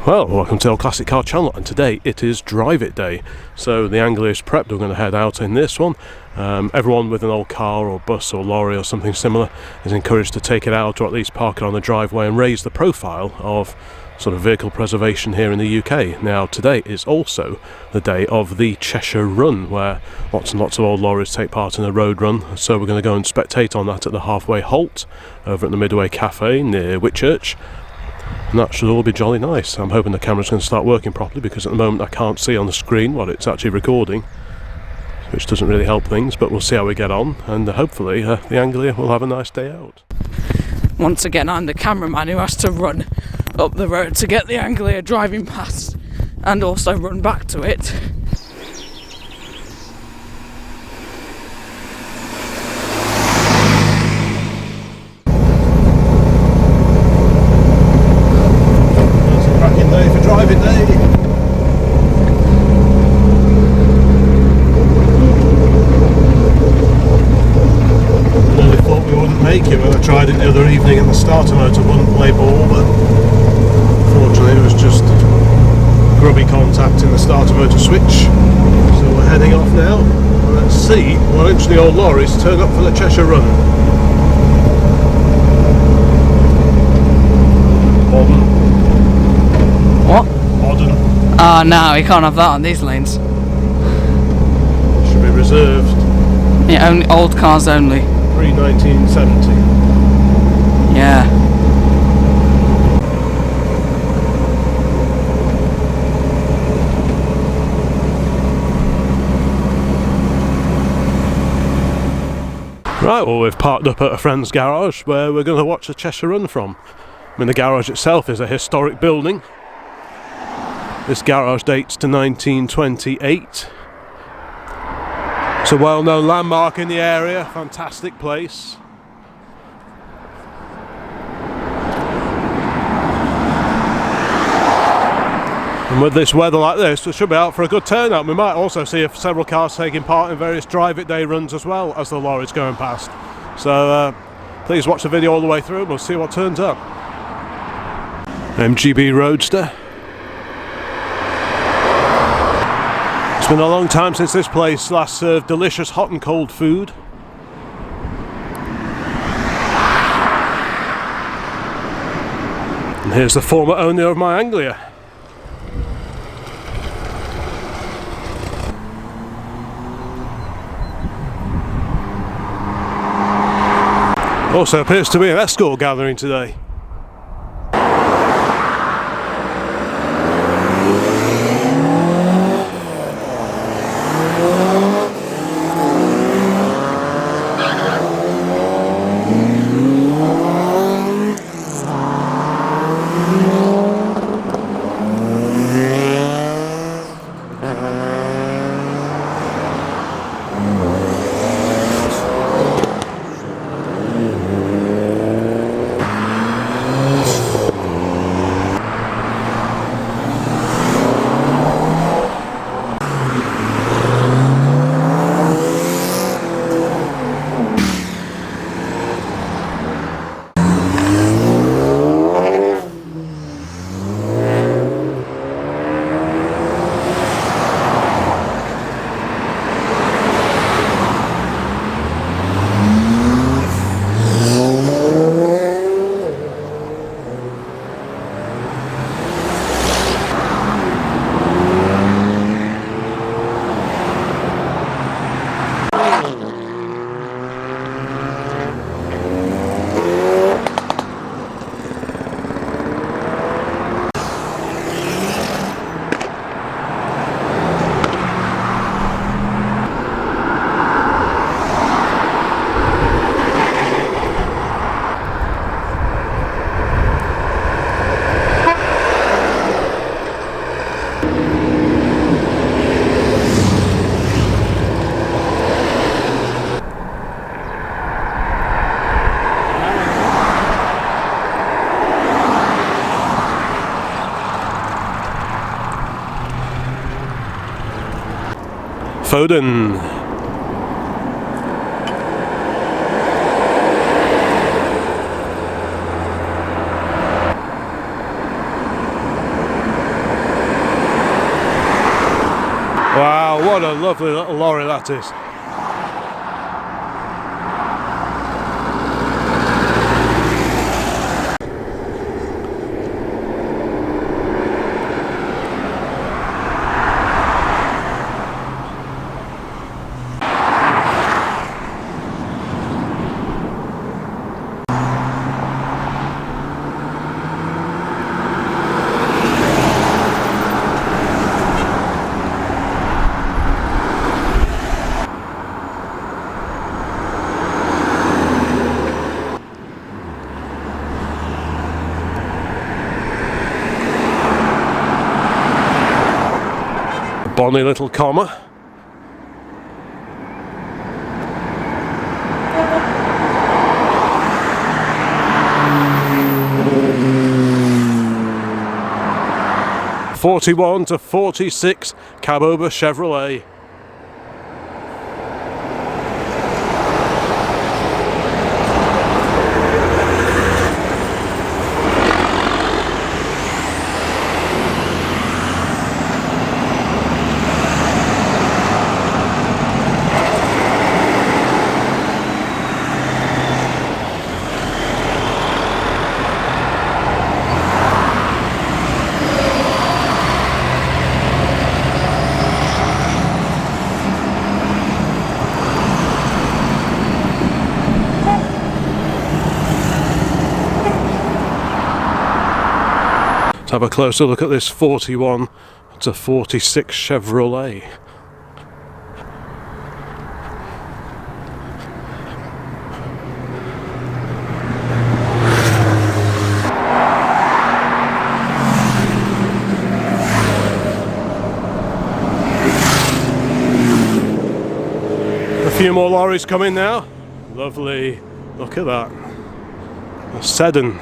Well, welcome to our Classic Car channel, and today it is Drive It Day. So the Anglia is prepped, we're going to head out in this one. Everyone with an old car or bus or lorry or something similar is encouraged to take it out or at least park it on the driveway and raise the profile of sort of vehicle preservation here in the UK. Now today is also the day of the Cheshire Run, where lots and lots of old lorries take part in a road run. So we're going to go and spectate on that at the halfway halt over at the Midway Cafe near Whitchurch. And that should all be jolly nice. I'm hoping the camera's going to start working properly, because at the moment I can't see on the screen what it's actually recording, which doesn't really help things, but we'll see how we get on, and hopefully the Anglia will have a nice day out. Once again, I'm the cameraman who has to run up the road to get the Anglia driving past and also run back to it. Drive It Day. I nearly thought we wouldn't make it when I tried it the other evening and the starter motor wouldn't play ball, but unfortunately it was just grubby contact in the starter motor switch. So we're heading off now. Let's see what interesting old lorries turn up for the Cheshire Run. What? Modern. Ah, no, you can't have that on these lanes. Should be reserved. Yeah, only old cars only. Pre-1970. Yeah. Right, well, we've parked up at a friend's garage where we're going to watch the Cheshire Run from. I mean, the garage itself is a historic building. This garage dates to 1928. It's a well-known landmark in the area, fantastic place. And with this weather like this, we should be out for a good turnout. We might also see several cars taking part in various Drive It Day runs as well as the lorries going past. So please watch the video all the way through and we'll see what turns up. Mgb Roadster. It's been a long time since this place last served delicious hot and cold food. And here's the former owner of my Anglia. Also appears to be an escort gathering today. Foden. What a lovely little lorry that is. Bonny little Comet. '41 to '46 cab over Chevrolet. Let's have a closer look at this 41 to 46 Chevrolet. A few more lorries coming now. Lovely. Look at that. A sedan.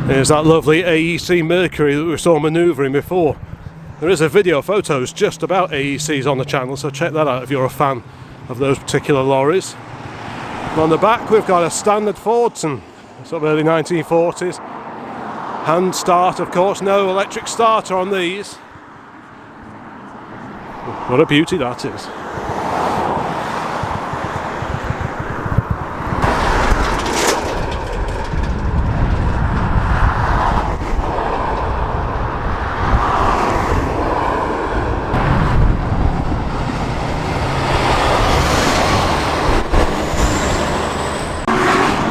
There's that lovely Aec Mercury that we saw manoeuvring before. There is a video photos just about AECs on the channel, so check that out if you're a fan of those particular lorries. And on the back we've got a standard Fordson, sort of early 1940s. Hand start, of course, no electric starter on these. What a beauty that is.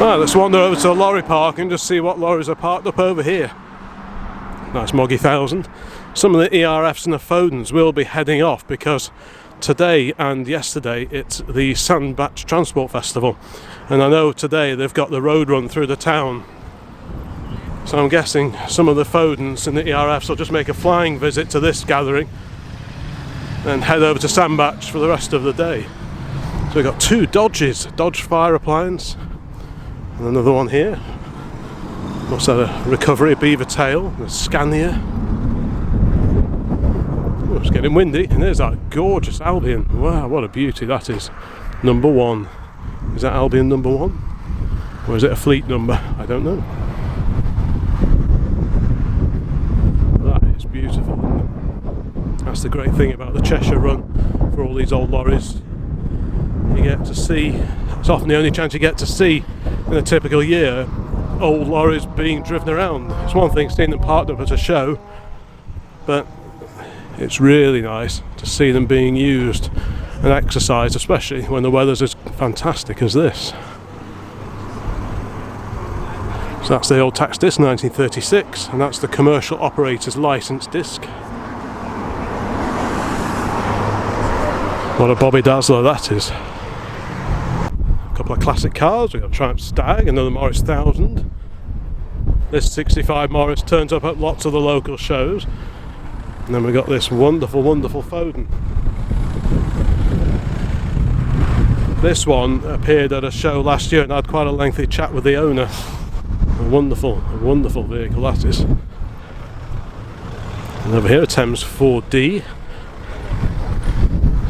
Right, let's wander over to the lorry park and just see what lorries are parked up over here. Nice Moggy 1000. Some of the ERFs and the Fodens will be heading off because today and yesterday it's the Sandbach Transport Festival, and I know today they've got the road run through the town, so I'm guessing some of the Fodens and the ERFs will just make a flying visit to this gathering and head over to Sandbach for the rest of the day. So we've got two Dodges, Dodge Fire Appliance, and another one here. Also a Recovery, a Beaver Tail, a Scania. Oh, it's getting windy, and there's that gorgeous Albion. Wow, what a beauty that is. Number 1. Is that Albion number 1? Or is it a fleet number? I don't know. That is beautiful. That's the great thing about the Cheshire Run for all these old lorries. You get to see, it's often the only chance you get to see in a typical year, old lorries being driven around. It's one thing seeing them parked up at a show, but it's really nice to see them being used and exercised, especially when the weather's as fantastic as this. So that's the old tax disc, 1936, and that's the commercial operator's licence disc. What a Bobby Dazzler that is. A couple of classic cars. We've got Triumph Stag, another Morris 1000. This 65 Morris turns up at lots of the local shows. And then we've got this wonderful, wonderful Foden. This one appeared at a show last year and I had quite a lengthy chat with the owner. A wonderful vehicle that is. And over here a Thames 4D.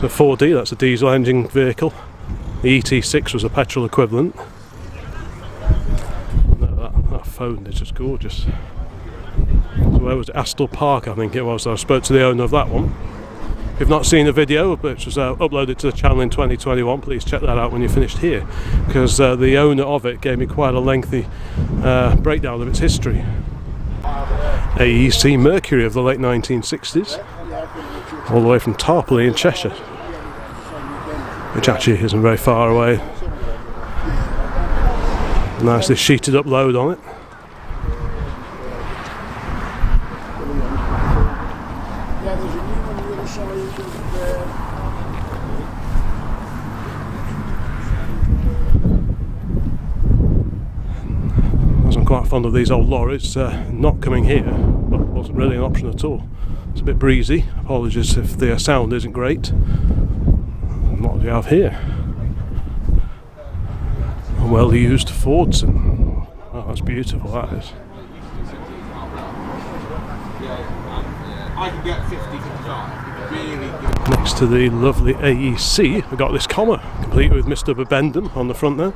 So 4D, that's a diesel engine vehicle. The ET6 was a petrol equivalent. That phone is just gorgeous. So where was it? Astle Park, I think it was. I spoke to the owner of that one. If you've not seen the video, which was uploaded to the channel in 2021, please check that out when you're finished here, because the owner of it gave me quite a lengthy breakdown of its history. Aec Mercury of the late 1960s, all the way from Tarpley in Cheshire, which actually isn't very far away. Nicely sheeted up load on it. I'm quite fond of these old lorries. Not coming here, but wasn't really an option at all. It's a bit breezy. Apologies if the sound isn't great. What do we have here? A well-used Fordson. Oh, that's beautiful, that is. Next to the lovely AEC, we've got this Comet, complete with Mr. Bibendum on the front there.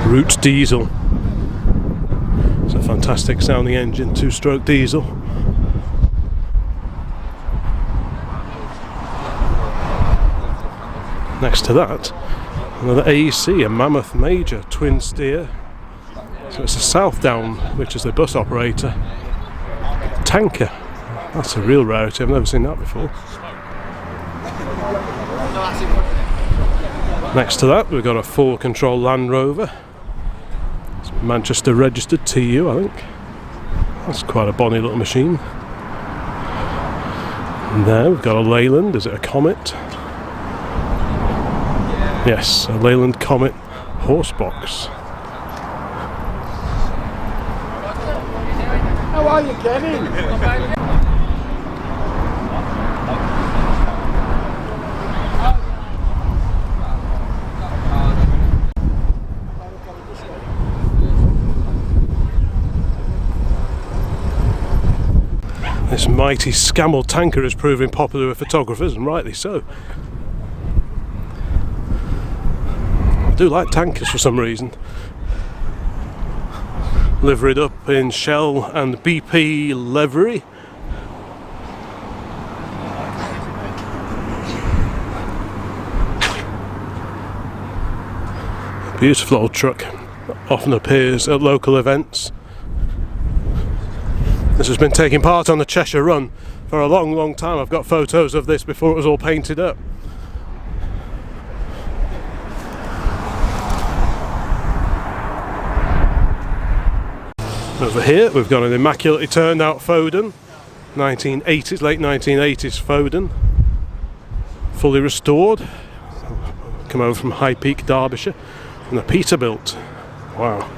Roots diesel. It's a fantastic sounding engine, 2-stroke diesel. Next to that, another AEC, a Mammoth Major twin steer. So it's a Southdown, which is the bus operator. Tanker. That's a real rarity, I've never seen that before. Next to that, we've got a 4-control Land Rover. It's Manchester registered TU, I think. That's quite a bonny little machine. And there we've got a Leyland, is it a Comet? Yes, a Leyland Comet horsebox. How are you, Kevin? This mighty Scammell tanker is proving popular with photographers, and rightly so. I do like tankers for some reason. Liveried up in Shell and BP livery. Beautiful old truck, often appears at local events. This has been taking part on the Cheshire Run for a long time. I've got photos of this before it was all painted up. Over here we've got an immaculately turned out Foden, 1980s, late 1980s Foden, fully restored, come over from High Peak, Derbyshire, and a Peterbilt. Wow.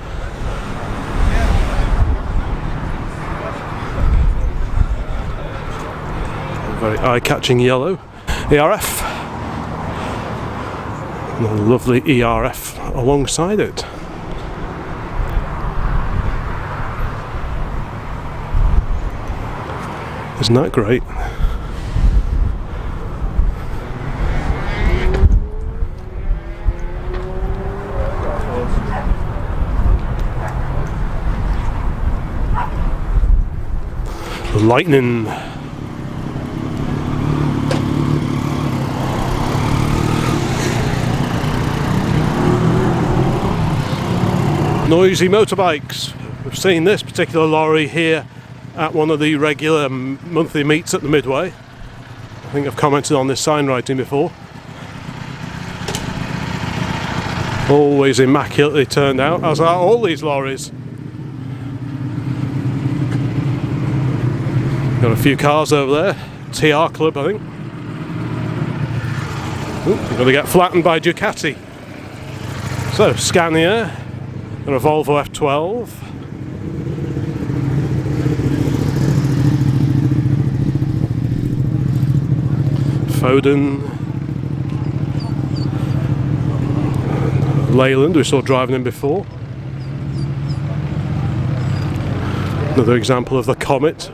Very eye-catching yellow ERF, and a lovely ERF alongside it. Isn't that great? The lightning. Noisy motorbikes. We've seen this particular lorry here at one of the regular monthly meets at the Midway. I think I've commented on this sign writing before. Always immaculately turned out, as are all these lorries. Got a few cars over there. TR Club, I think. You've got to get flattened by Ducati. So, Scania. Got a Volvo F12. Foden. Leyland, we saw driving in before. Another example of the Comet.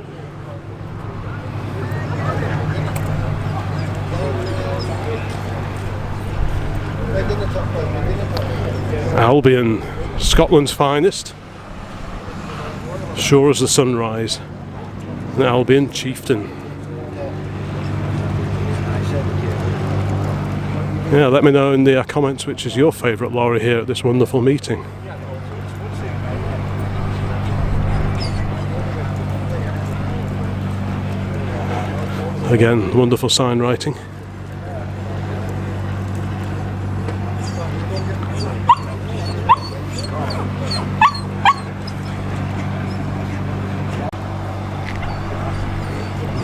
Albion, Scotland's finest, sure as the sunrise. And Albion, Chieftain. Yeah, let me know in the comments which is your favourite lorry here at this wonderful meeting. Again, wonderful sign writing.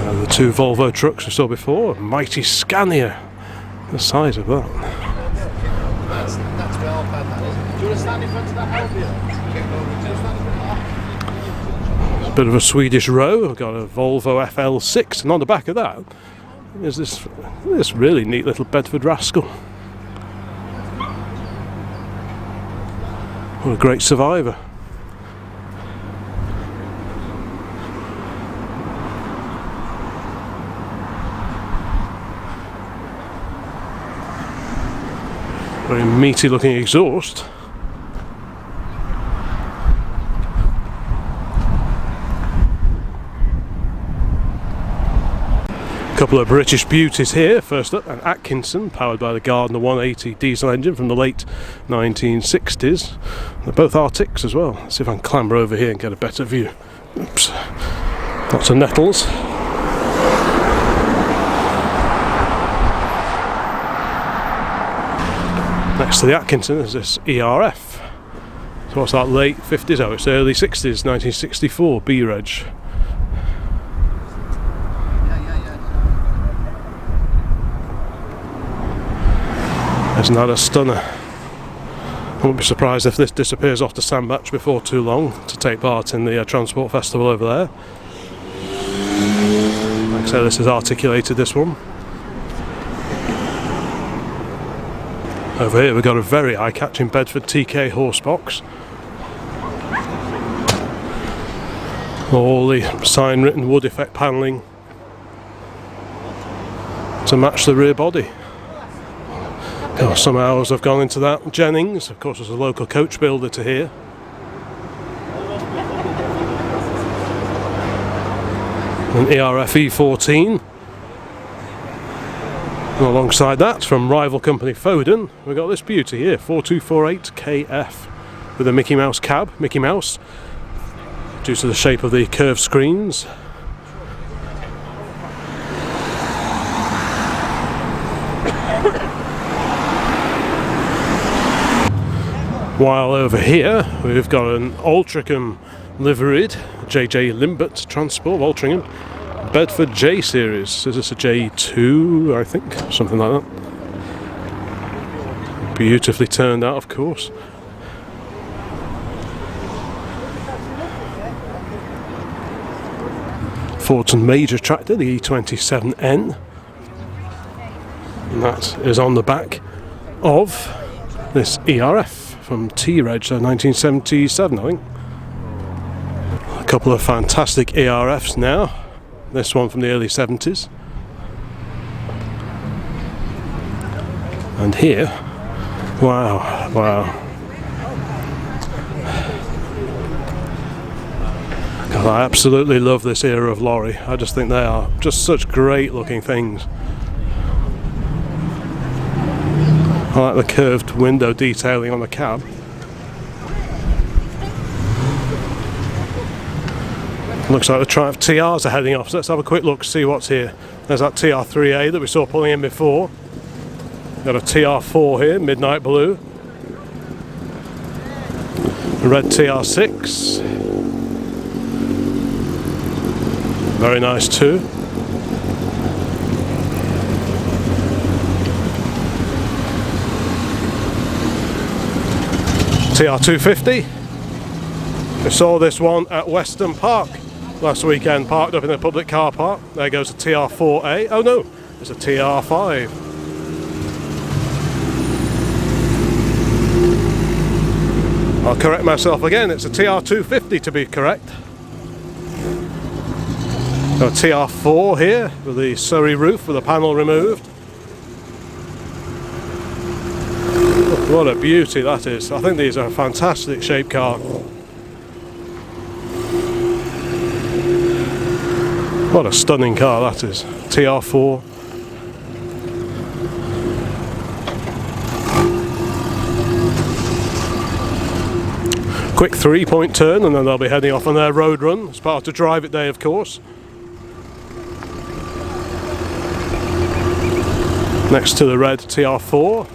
The two Volvo trucks we saw before, a mighty Scania, the size of that. That's well bad, that is. Do you want to stand in front of that help? A bit of a Swedish row. I've got a Volvo FL6, and on the back of that is this really neat little Bedford rascal. What a great survivor. Very meaty looking exhaust. A couple of British beauties here. First up, an Atkinson powered by the Gardner 180 diesel engine from the late 1960s. They're both Arctics as well. Let's see if I can clamber over here and get a better view. Oops. Lots of nettles. Next to the Atkinson is this ERF. So what's that, late 50s? Oh, it's early 60s, 1964 B-Reg. Isn't that a stunner? I won't be surprised if this disappears off the Sandbach before too long to take part in the Transport Festival over there. Like I say, this is articulated, this one. Over here we've got a very eye-catching Bedford TK horse box. All the sign written wood effect panelling to match the rear body. Oh, some hours have gone into that. Jennings, of course, was a local coach builder to here. An ERF E14. And alongside that, from rival company Foden, we've got this beauty here, 4248 KF, with a Mickey Mouse cab, Mickey Mouse, due to the shape of the curved screens. While over here, we've got an Altrincham liveried JJ Limbert Transport, Altrincham, Bedford J series. Is this a J2, I think? Something like that. Beautifully turned out, of course. Ford's major tractor, the E27N. And that is on the back of this ERF from T-Reg, so 1977, I think. A couple of fantastic ERFs now. This one from the early 70s. And here, wow. God, I absolutely love this era of lorry. I just think they are just such great looking things. I like the curved window detailing on the cab. Looks like the Triumph TRs are heading off, so let's have a quick look, see what's here. There's that TR3A that we saw pulling in before. Got a TR4 here, midnight blue. A red TR6. Very nice too. TR250. We saw this one at Weston Park last weekend, parked up in a public car park. There goes a TR4A. Oh no, it's a TR5. I'll correct myself again, it's a TR250 to be correct. Got a TR4 here with the Surrey roof with the panel removed. What a beauty that is. I think these are a fantastic shape car. What a stunning car that is. TR4. Quick 3-point turn and then they'll be heading off on their road run as part of Drive It Day, of course. Next to the red TR4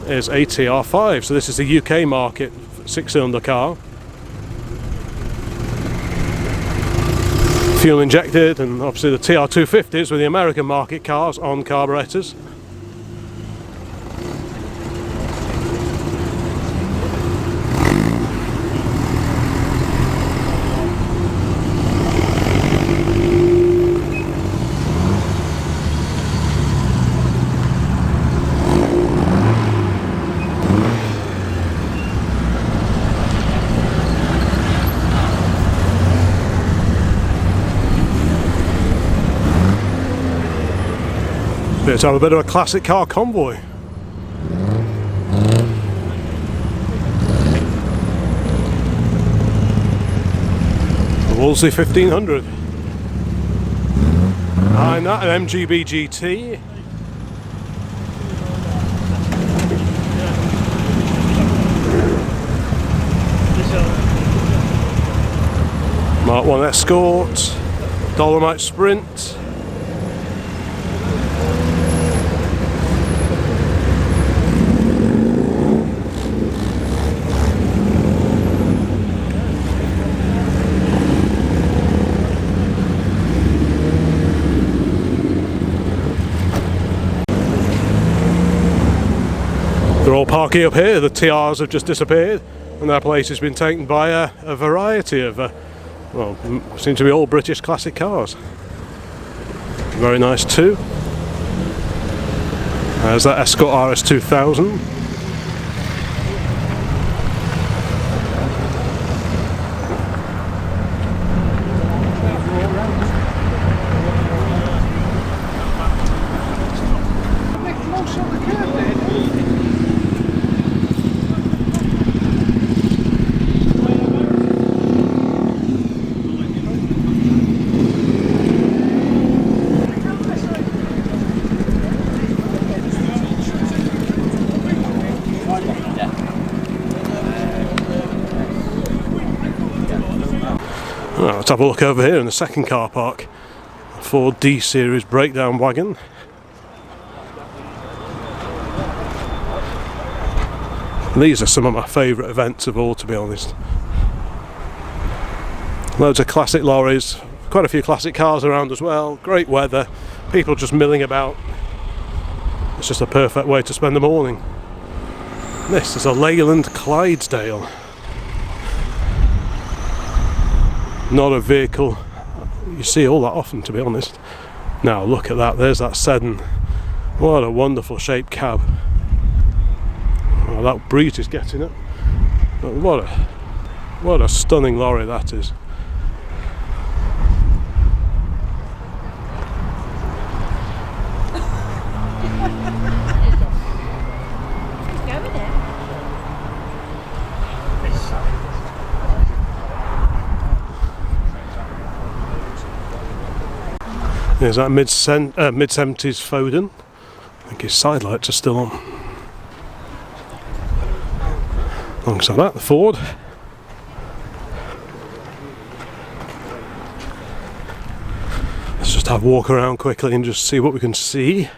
is a TR5, so this is the UK market 6-cylinder car. Fuel injected, and obviously the TR250s with the American market cars on carburetors. Let's have a bit of a classic car convoy. The Wolseley 1500. Behind that, an Mgb GT. Mark 1 Escort. Dolomite Sprint. They're all parking up here. The TRs have just disappeared and their place has been taken by a variety of, well, seem to be all British classic cars. Very nice too. There's that Escort RS 2000. Well, let's have a look over here in the second car park. A Ford D Series breakdown wagon. These are some of my favourite events of all, to be honest. Loads of classic lorries, quite a few classic cars around as well, great weather, people just milling about. It's just a perfect way to spend the morning. This is a Leyland Clydesdale. Not a vehicle you see all that often, to be honest. Now look at that, there's that sedan. What a wonderful shaped cab. Oh, that breeze is getting it. But what a stunning lorry that is. There's that mid-70s Foden. I think his side lights are still on. Alongside that, the Ford. Let's just have a walk around quickly and just see what we can see.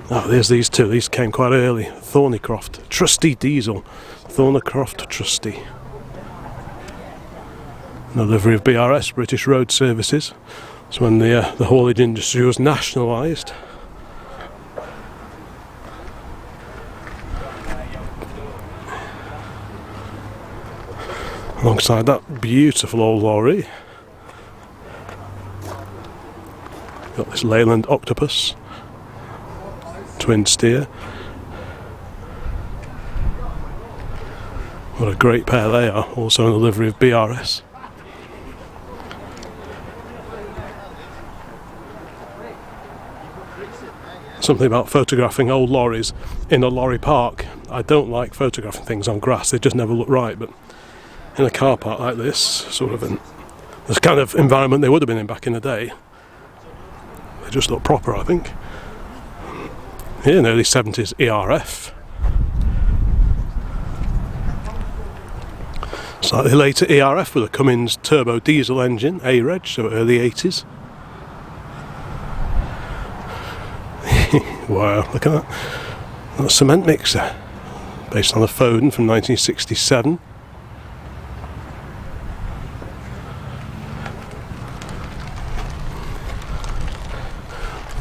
Oh, there's these two. These came quite early. Thornycroft Trusty Diesel. Thornycroft Trusty. The livery of BRS, British Road Services. It's when the haulage industry was nationalised. Alongside that beautiful old lorry, got this Leyland Octopus, twin steer. What a great pair they are, also in the livery of BRS. Something about photographing old lorries in a lorry park. I don't like photographing things on grass, they just never look right, but in a car park like this, sort of in this kind of environment they would have been in back in the day, they just look proper, I think. Here in the early 70s ERF. Slightly later ERF with a Cummins turbo diesel engine, A-Reg, so early 80s. Wow, look at that. That's a cement mixer, based on a Foden from 1967.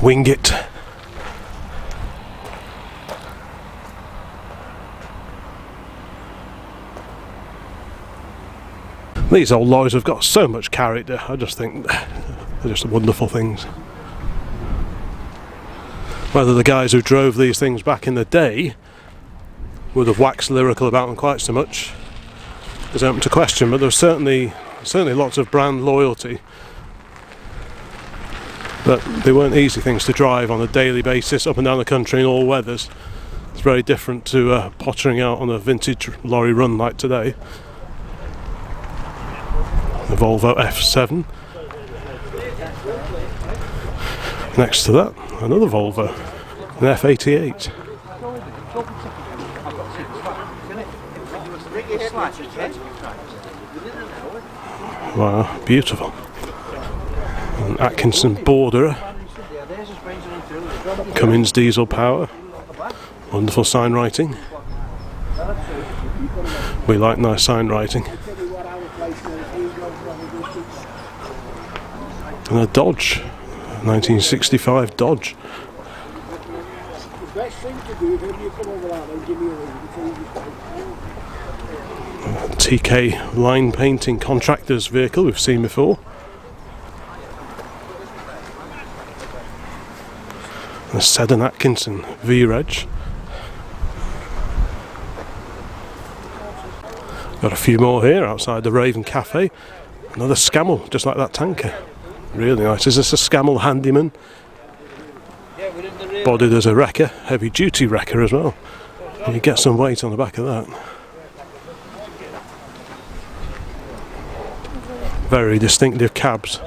Wing it. These old lorries have got so much character. I just think they're just wonderful things. Whether the guys who drove these things back in the day would have waxed lyrical about them quite so much is open to question, but there's certainly lots of brand loyalty. But they weren't easy things to drive on a daily basis up and down the country in all weathers. It's very different to pottering out on a vintage lorry run like today. The Volvo F7. Next to that, another Volvo, an F88. Wow, beautiful. An Atkinson Borderer, Cummins diesel power, wonderful sign writing. We like nice sign writing. And a Dodge, 1965 Dodge. TK line painting contractor's vehicle we've seen before. A Sedan Atkinson V-Reg. Got a few more here outside the Raven Cafe. Another Scammell, just like that tanker. Really nice. Is this a Scammell Handyman? Bodied as a wrecker, heavy duty wrecker as well. And you get some weight on the back of that. Very distinctive cabs.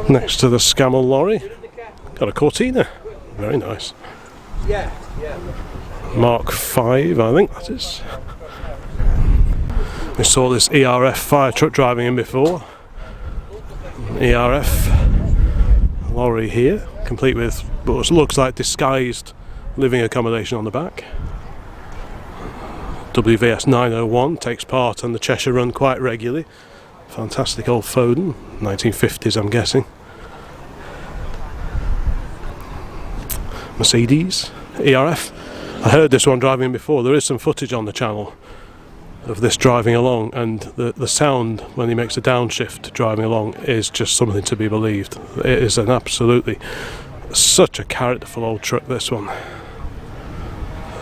Next to the Scammell lorry, got a Cortina. Very nice. Mark 5, I think that is. We saw this ERF fire truck driving in before. ERF lorry here, complete with what looks like disguised living accommodation on the back. WVS 901 takes part on the Cheshire Run quite regularly. Fantastic old Foden, 1950s I'm guessing. Mercedes, ERF. I heard this one driving before. There is some footage on the channel of this driving along, and the sound when he makes a downshift driving along is just something to be believed. It is an absolutely such a characterful old truck, this one.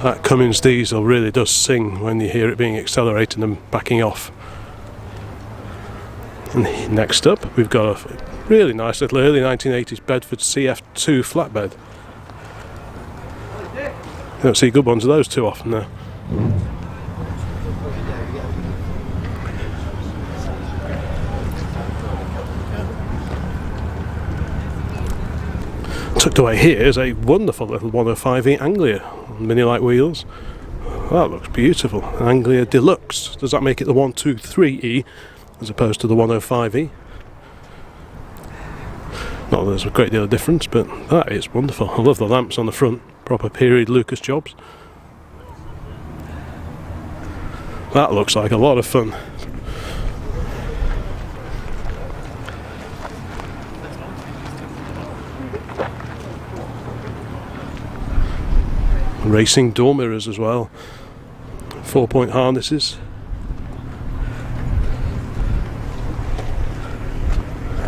That Cummins diesel really does sing when you hear it being accelerated and backing off. And next up we've got a really nice little early 1980s Bedford CF2 flatbed. You don't see good ones of those too often now. Tucked away here is a wonderful little 105e Anglia on mini light wheels. That looks beautiful. An Anglia Deluxe. Does that make it the 123e as opposed to the 105e? Not that there's a great deal of difference, but that is wonderful. I love the lamps on the front. Proper period Lucas jobs. That looks like a lot of fun. Racing door mirrors as well. 4-point harnesses.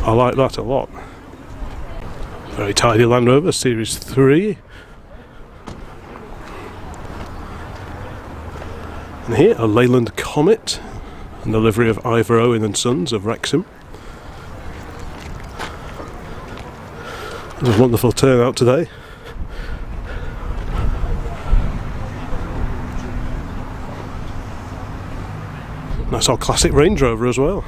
I like that a lot. Very tidy Land Rover Series 3. And here a Leyland Comet, in the livery of Ivor Owen and Sons of Wrexham. There's a wonderful turnout today. Nice old classic Range Rover as well.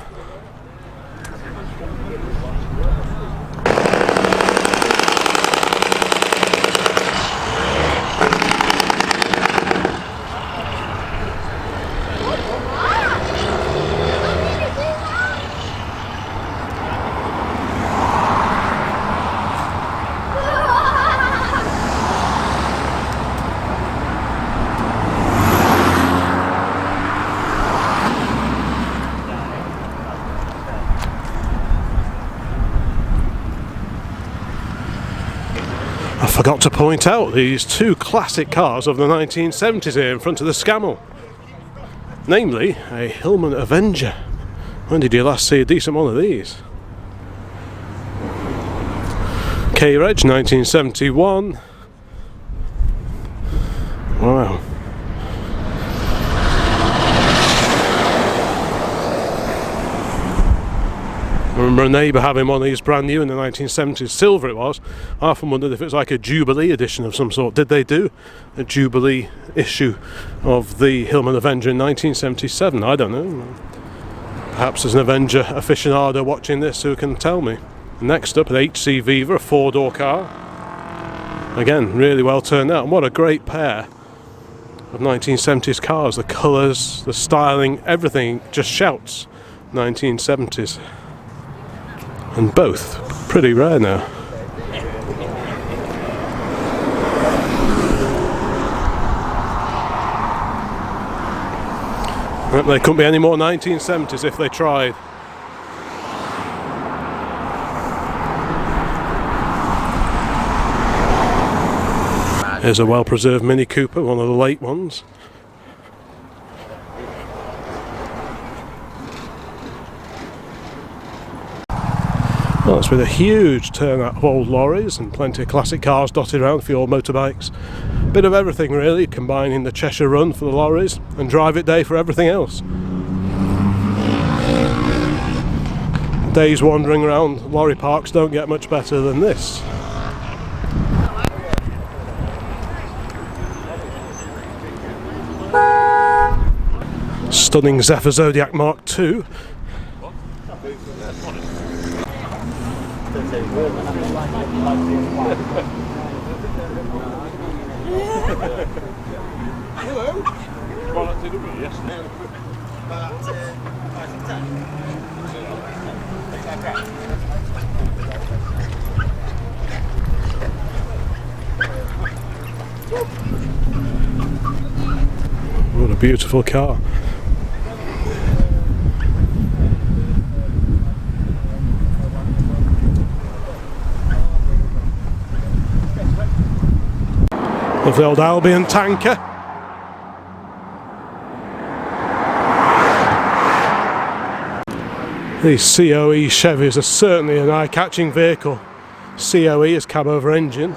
I forgot to point out these two classic cars of the 1970s here in front of the Scammell. Namely, a Hillman Avenger. When did you last see a decent one of these? K-Reg 1971. Wow. I remember a neighbour having one of these brand new in the 1970s, silver it was. I often wondered if it was like a Jubilee edition of some sort. Did they do a Jubilee issue of the Hillman Avenger in 1977? I don't know. Perhaps there's an Avenger aficionado watching this who can tell me. Next up, an HC Viva, a four-door car. Again, really well turned out. And what a great pair of 1970s cars. The colours, the styling, everything just shouts 1970s. And both pretty rare now. Well, they couldn't be any more 1970s if they tried. Here's a well-preserved Mini Cooper, one of the late ones. Well, it's with a huge turnout of old lorries and plenty of classic cars dotted around for your motorbikes. Bit of everything really, combining the Cheshire Run for the lorries and Drive It Day for everything else. Days wandering around lorry parks don't get much better than this. Stunning Zephyr Zodiac Mark II. What a beautiful car. Lovely old Albion tanker. These COE Chevys are certainly an eye-catching vehicle. COE is cab over engine.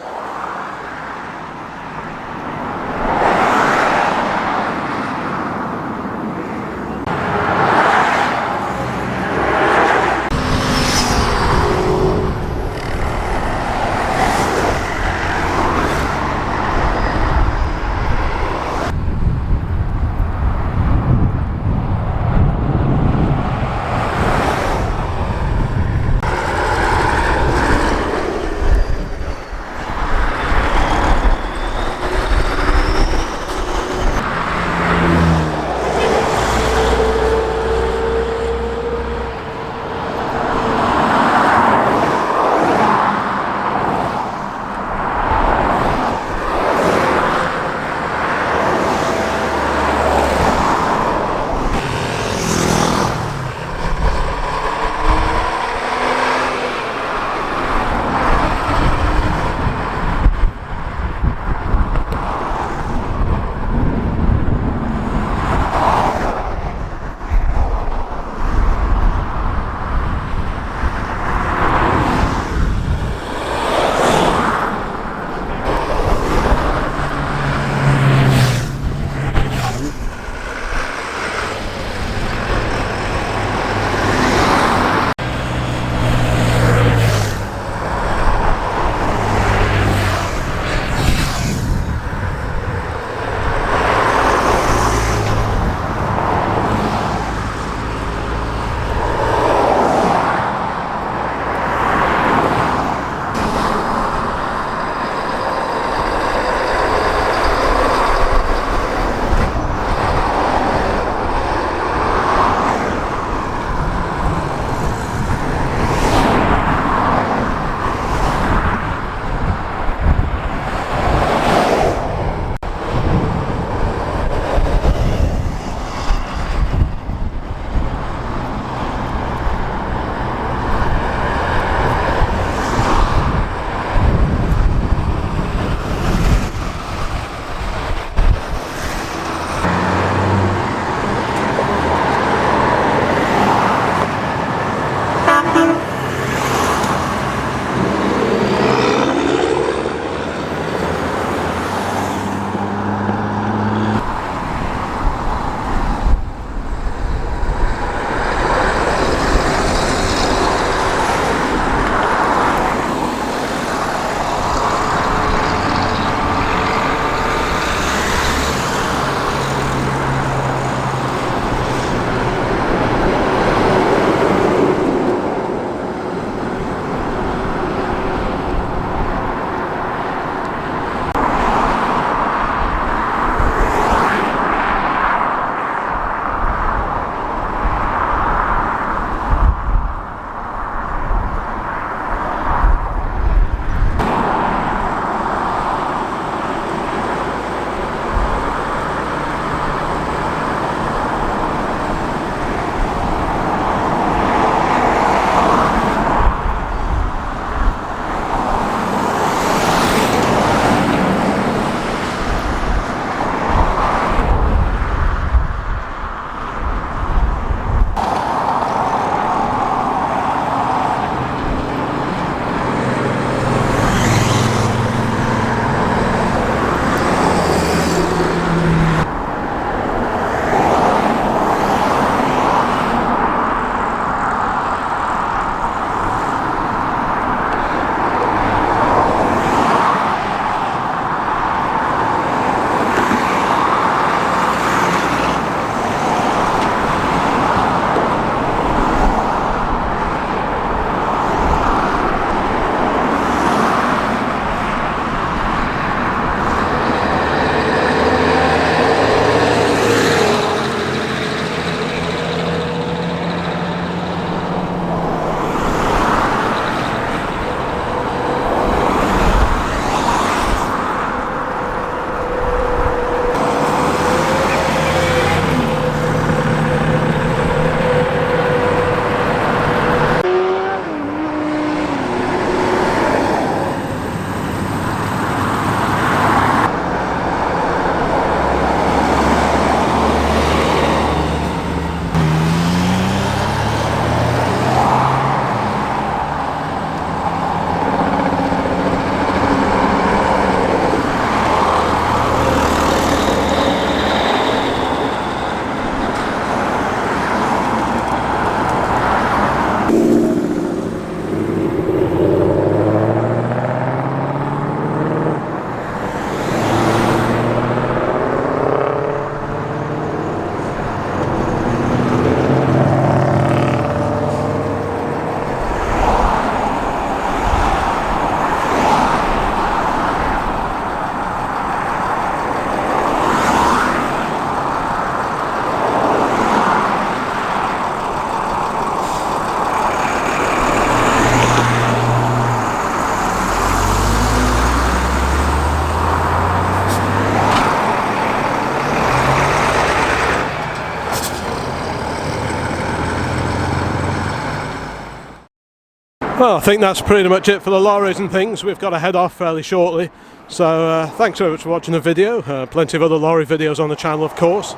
Well, I think that's pretty much it for the lorries and things. We've got to head off fairly shortly. So thanks very much for watching the video. Plenty of other lorry videos on the channel, of course.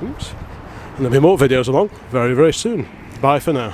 Oops. And there'll be more videos along very, very soon. Bye for now.